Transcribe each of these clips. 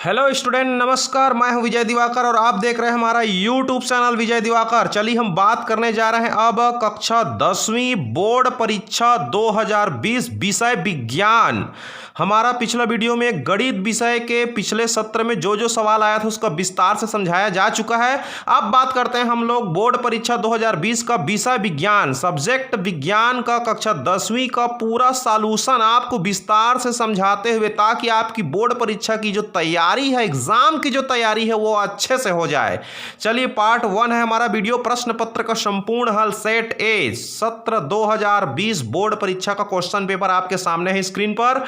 Hello student, नमस्कार। मैं हूं विजय दिवाकर और आप देख रहे हैं हमारा यूट्यूब चैनल विजय दिवाकर। चलिए हम बात करने जा रहे हैं अब कक्षा 10वीं बोर्ड परीक्षा 2020 विषय विज्ञान। हमारा पिछला वीडियो में गणित विषय के पिछले सत्र में जो जो सवाल आया था उसका विस्तार से समझाया जा चुका है। अब बात करते हैं हम लोग बोर्ड परीक्षा 2020 का विषय विज्ञान, सब्जेक्ट विज्ञान का कक्षा 10वीं का पूरा सॉल्यूशन आपको विस्तार से समझाते हुए, ताकि आपकी बोर्ड परीक्षा की जो तैयारी है, एग्जाम की जो तैयारी है वो अच्छे से हो जाए। चलिए पार्ट 1 है हमारा वीडियो, प्रश्न पत्र का संपूर्ण हल सेट ए सत्र 2020 बोर्ड परीक्षा का क्वेश्चन पेपर आपके सामने है स्क्रीन पर।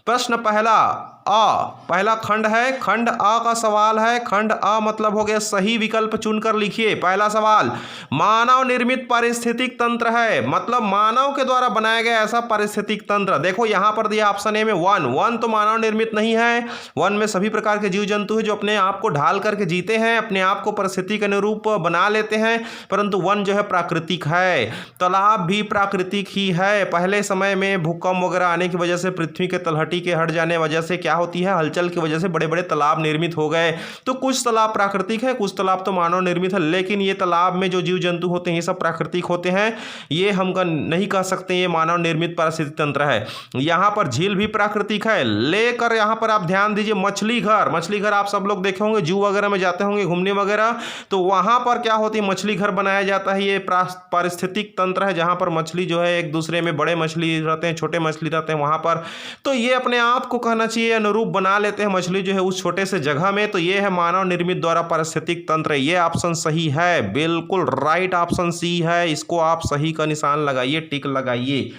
प्रश्न पहला खंड है, खंड अ का सवाल है। खंड अ मतलब हो गया सही विकल्प चुनकर लिखिए। पहला सवाल, मानव निर्मित पारिस्थितिक तंत्र है, मतलब मानव के द्वारा बनाया गया ऐसा पारिस्थितिक तंत्र। देखो यहां पर दिया ऑप्शन ए में वन तो मानव निर्मित नहीं है। वन में सभी प्रकार के जीव जंतु है जो अपने आप को ढाल करके जीते हैं, अपने आप को परिस्थिति के अनुरूप बना लेते हैं, परंतु वन जो है प्राकृतिक है। तालाब भी प्राकृतिक ही है। पहले समय में भूकंप वगैरह आने की वजह से, पृथ्वी के तलहटी के हट जाने वजह से क्या होती है, हलचल की वजह से बड़े बड़े तालाब निर्मित हो गए। तो कुछ तालाब प्राकृतिक है, कुछ तालाब तो मानव निर्मित है, लेकिन ये तालाब में जो जीव जंतु होते हैं ये सब प्राकृतिक होते हैं। ये हम नहीं कह सकते ये मानव निर्मित पारिस्थितिक तंत्र है। यहाँ पर झील भी प्राकृतिक है। लेकर यहाँ पर आप ध्यान दीजिए, मछली घर आप सब लोग देखे होंगे, जू वगैरह में जाते होंगे घूमने वगैरह, तो वहां पर क्या होती है, मछली घर बनाया जाता है। ये पारिस्थितिक तंत्र है जहां पर मछली जो है एक दूसरे में, बड़े मछली रहते हैं, छोटे मछली रहते हैं वहां पर, तो ये अपने आप को कहना चाहिए अनुरूप बना लेते हैं मछली जो है उस छोटे से जगह में। तो ये है मानव निर्मित द्वारा पारिस्थितिक तंत्र। ये ऑप्शन सही है, बिल्कुल राइट ऑप्शन सी है। इसको आप सही का निशान लगाइए, टिक लगाइए।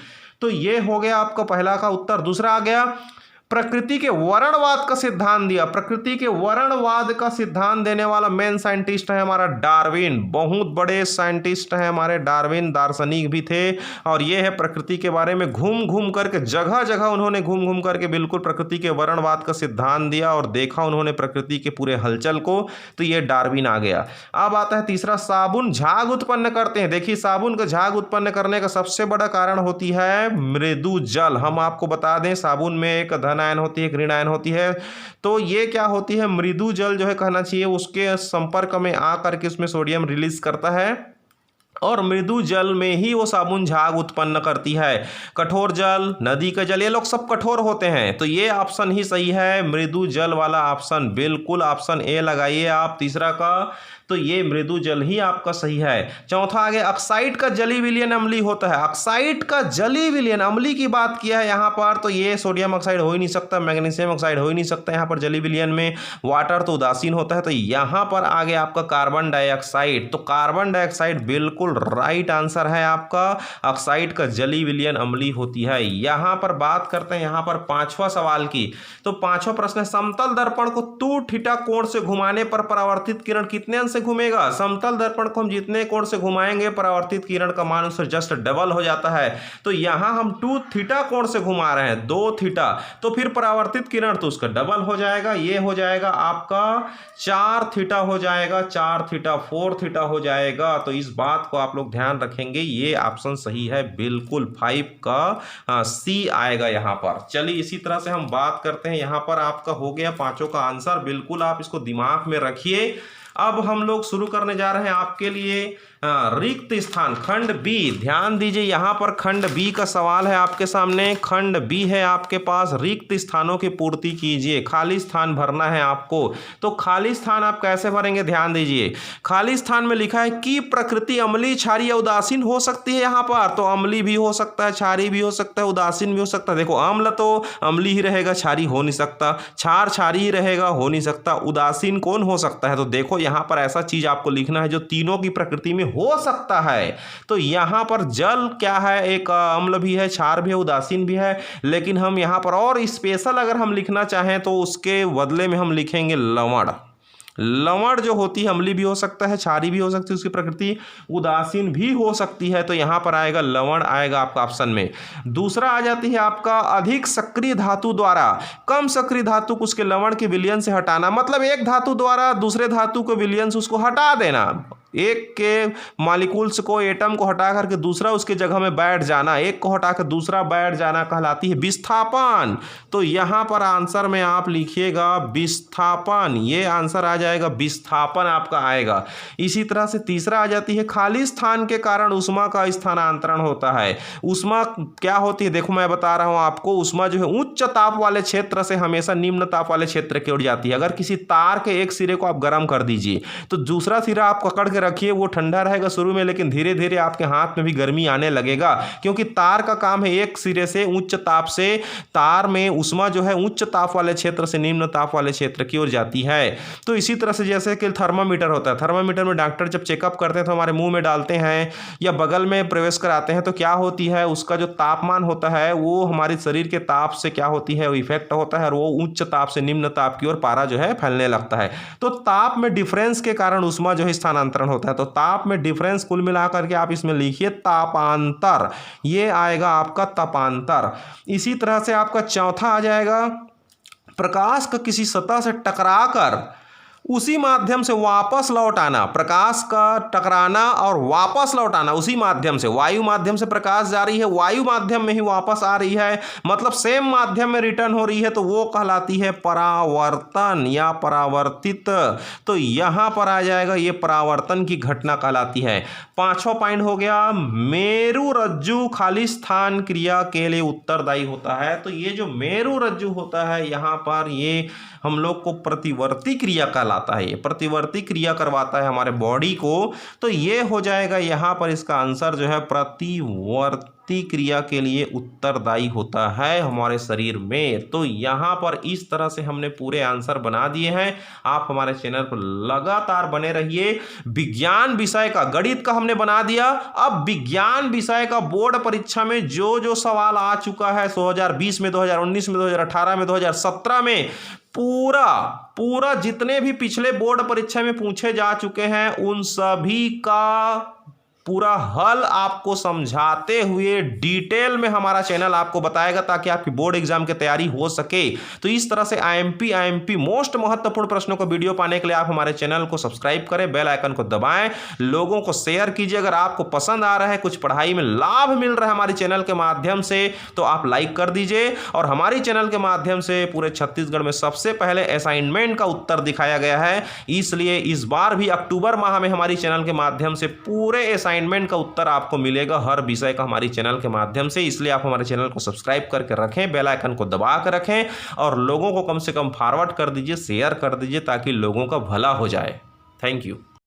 तो ये हो गया आपका पहला का उत्तर। दूसरा आ गया, प्रकृति के वर्णवाद का सिद्धांत दिया। प्रकृति के वर्णवाद का सिद्धांत देने वाला मेन साइंटिस्ट है हमारा डार्विन। बहुत बड़े साइंटिस्ट है हमारे डार्विन, दार्शनिक भी थे। और ये है प्रकृति के बारे में घूम घूम करके, जगह जगह उन्होंने घूम घूम करके बिल्कुल प्रकृति के वर्णवाद का सिद्धांत दिया और देखा उन्होंने प्रकृति के पूरे हलचल को। तो ये डार्विन आ गया। अब आता है तीसरा, साबुन झाग उत्पन्न करते हैं। देखिए साबुन का झाग उत्पन्न करने का सबसे बड़ा कारण होती है मृदु जल। हम आपको बता दें, साबुन में एक धन आयन होती है, ऋण आयन होती है। तो ये क्या होती है, मृदु जल जो है कहना चाहिए, उसके संपर्क में आकर के उसमें सोडियम रिलीज करता है और मृदु जल में ही वो साबुन झाग उत्पन्न करती है। कठोर जल, नदी का जल, ये लोग सब कठोर होते हैं। तो ये ऑप्शन ही सही है, मृदु जल वाला ऑप्शन, बिल्कुल ऑप्शन ए लगाइए आप तीसरा का। तो ये मृदु जल ही आपका सही है। चौथा आगे, ऑक्साइड का जली विलयन अम्लीय होता है। ऑक्साइड का जली विलयन अम्लीय की बात किया है यहाँ पर, तो ये सोडियम ऑक्साइड हो ही नहीं सकता, मैग्नीशियम ऑक्साइड हो ही नहीं सकता यहाँ पर जली विलयन में। वाटर तो उदासीन होता है। तो यहाँ पर आगे आपका कार्बन डाइऑक्साइड। तो कार्बन डाइऑक्साइड बिल्कुल राइट आंसर है आपका। ऑक्साइड का जली विलयन अम्लीय होती है। यहाँ पर बात करते हैं यहाँ पर पांचवा सवाल की। तो पांचवा प्रश्न है, समतल दर्पण को 2 थीटा कोण से घुमाने पर परावर्तित किरण कितने अंश घूमेगा। समतल दर्पण को हम जितने कोण से घुमाएंगे परावर्तित किरण का मान उससे जस्ट डबल हो जाता है। तो यहां हम 2 थीटा कोण से घुमा रहे हैं, 2 थीटा, तो फिर परावर्तित किरण तो उसका डबल हो जाएगा। ये हो जाएगा आपका 4 थीटा हो जाएगा, 4 थीटा 4 थीटा हो जाएगा। तो इस बात को आप लोग ध्यान रखेंगे, ये ऑप्शन सही है बिल्कुल, 5 का सी आएगा यहां पर। चलिए इसी तरह से हम बात करते हैं, यहां पर आपका हो गया पांचों का आंसर, बिल्कुल आप इसको दिमाग में रखिए। अब हम लोग शुरू करने जा रहे हैं आपके लिए रिक्त स्थान, खंड बी। ध्यान दीजिए यहाँ पर खंड बी का सवाल है आपके सामने। खंड बी है आपके पास, रिक्त स्थानों की पूर्ति कीजिए, खाली स्थान भरना है आपको। तो खाली स्थान आप कैसे भरेंगे, ध्यान दीजिए। खाली स्थान में लिखा है कि प्रकृति अम्लीय, क्षारीय या उदासीन हो सकती है। यहाँ पर तो अम्लीय भी हो सकता है, क्षारीय भी हो सकता है, उदासीन भी हो सकता है। देखो अम्ल तो अम्लीय ही रहेगा, क्षारीय हो नहीं सकता, क्षार क्षारीय ही रहेगा, हो नहीं सकता, उदासीन कौन हो सकता है। तो देखो यहाँ पर ऐसा चीज आपको लिखना है जो तीनों की प्रकृति में हो सकता है। तो यहां पर जल क्या है, एक अम्ल भी है, क्षार भी है, उदासीन भी है। लेकिन हम यहां पर और स्पेशल अगर हम लिखना चाहें तो उसके बदले में हम लिखेंगे लवण। लवण जो होती है अम्लीय भी हो सकता है, क्षारीय भी हो सकती है, उसकी प्रकृति उदासीन भी हो सकती है। तो यहां पर आएगा लवण, आएगा आपका ऑप्शन में। दूसरा आ जाती है आपका अधिक सक्रिय धातु द्वारा कम सक्रिय धातु को उसके लवण के विलयन से हटाना। मतलब एक धातु द्वारा दूसरे धातु को विलयन से उसको हटा देना। एक के मॉलिक्यूल्स को, एटम को हटा करके दूसरा उसके जगह में बैठ जाना, एक को हटा कर दूसरा बैठ जाना कहलाती है विस्थापन। तो यहाँ पर आंसर में आप लिखिएगा विस्थापन, ये आंसर आ जाएगा विस्थापन आपका आएगा। इसी तरह से तीसरा आ जाती है खाली स्थान के कारण ऊष्मा का स्थानांतरण होता है। ऊष्मा क्या होती है, देखो मैं बता रहा हूँ आपको, ऊष्मा जो है उच्च ताप वाले क्षेत्र से हमेशा निम्न ताप वाले क्षेत्र की ओर जाती है। अगर किसी तार के एक सिरे को आप गर्म कर दीजिए तो दूसरा सिरा आप पकड़ के रखिए, वो ठंडा रहेगा शुरू में, लेकिन धीरे धीरे आपके हाथ में भी गर्मी आने लगेगा, क्योंकि तार का काम है एक सिरे से उच्च ताप से, तार में ऊष्मा जो है उच्च ताप वाले क्षेत्र से निम्न ताप वाले क्षेत्र की ओर जाती है। तो इसी तरह से जैसे कि थर्मामीटर होता है, थर्मामीटर में डॉक्टर जब चेकअप करते हैं तो हमारे मुंह में डालते हैं या बगल में प्रवेश कराते हैं, तो क्या होती है, उसका जो तापमान होता है वो हमारे शरीर के ताप से क्या होती है, वो इफेक्ट होता है और वो उच्च ताप से निम्न ताप की ओर पारा जो है फैलने लगता है। तो ताप में डिफरेंस के कारण ऊष्मा जो है स्थानांतरण होता है। तो ताप में डिफरेंस कुल मिलाकर के आप इसमें लिखिए तापांतर, ये आएगा आपका तापांतर। इसी तरह से आपका चौथा आ जाएगा प्रकाश का किसी सतह से टकराकर उसी माध्यम से वापस लौट आना। प्रकाश का टकराना और वापस लौट आना उसी माध्यम से, वायु माध्यम से प्रकाश जा रही है, वायु माध्यम में ही वापस आ रही है, मतलब सेम माध्यम में रिटर्न हो रही है, तो वो कहलाती है परावर्तन या परावर्तित। तो यहां पर आ जाएगा, ये परावर्तन की घटना कहलाती है। पांचवा पॉइंट हो गया मेरु रज्जु खाली स्थान क्रिया के लिए उत्तरदायी होता है। तो ये जो मेरु रज्जु होता है यहाँ पर, ये हम लोग को प्रतिवर्ती क्रिया कहलाता है, ये प्रतिवर्ती क्रिया करवाता है हमारे बॉडी को। तो ये हो जाएगा यहाँ पर, इसका आंसर जो है प्रतिवर्ती क्रिया के लिए उत्तरदायी होता है हमारे शरीर में। तो यहाँ पर इस तरह से हमने पूरे आंसर बना दिए हैं। आप हमारे चैनल पर लगातार बने रहिए। विज्ञान विषय का, गणित का हमने बना दिया, अब विज्ञान विषय का बोर्ड परीक्षा में जो जो सवाल आ चुका है 2020 में, 2019 में, 2018 में, 2017 में, पूरा जितने भी पिछले बोर्ड परीक्षा में पूछे जा चुके हैं उन सभी का पूरा हल आपको समझाते हुए डिटेल में हमारा चैनल आपको बताएगा, ताकि आपकी बोर्ड एग्जाम की तैयारी हो सके। तो इस तरह से आईएमपी मोस्ट महत्वपूर्ण प्रश्नों को वीडियो पाने के लिए आप हमारे चैनल को सब्सक्राइब करें, बेल आइकन को दबाएं, लोगों को शेयर कीजिए। अगर आपको पसंद आ रहा है, कुछ पढ़ाई में लाभ मिल रहा है हमारे चैनल के माध्यम से, तो आप लाइक कर दीजिए। और हमारी चैनल के माध्यम से पूरे छत्तीसगढ़ में सबसे पहले असाइनमेंट का उत्तर दिखाया गया है, इसलिए इस बार भी अक्टूबर माह में हमारी चैनल के माध्यम से पूरे असाइनमेंट का उत्तर आपको मिलेगा हर विषय का हमारी चैनल के माध्यम से। इसलिए आप हमारे चैनल को सब्सक्राइब करके रखें, बेल आइकन को दबा कर रखें और लोगों को कम से कम फॉरवर्ड कर दीजिए, शेयर कर दीजिए, ताकि लोगों का भला हो जाए। Thank you.